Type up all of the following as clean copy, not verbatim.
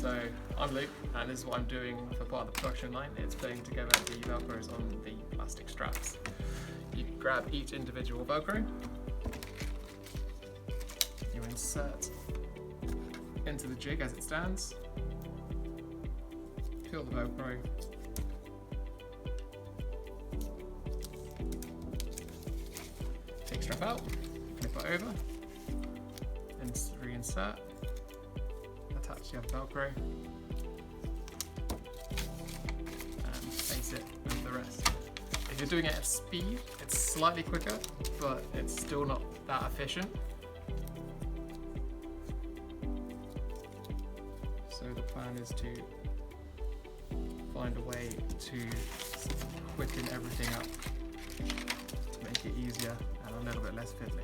So I'm Luke, and this is what I'm doing for part of the production line. It's putting together the Velcros on the plastic straps. You grab each individual Velcro, you insert into the jig as it stands, peel the Velcro, take strap out, flip it over, and reinsert, attach the other Velcro, and place it with the rest. If you're doing it at speed, it's slightly quicker, but it's still not that efficient. So the plan is to find a way to quicken everything up to make it easier and a little bit less fiddly.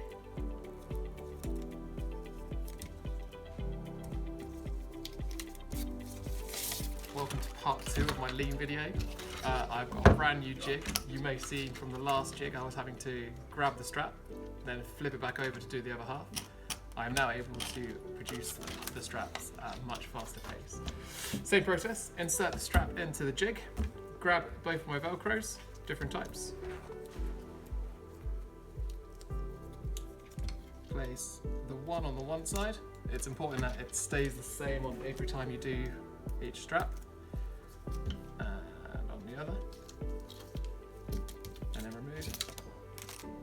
Welcome to part 2 of my lean video. I've got a brand new jig. You may see from the last jig I was having to grab the strap, then flip it back over to do the other half. I am now able to produce the straps at a much faster pace. Same process, insert the strap into the jig, grab both of my Velcros, different types. Place the one on the one side. It's important that it stays the same on every time you do each strap. And on the other. And then remove.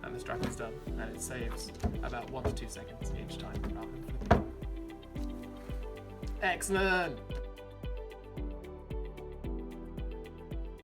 And the strap is done. And it saves about 1 to 2 seconds each time rather than flipping. Excellent!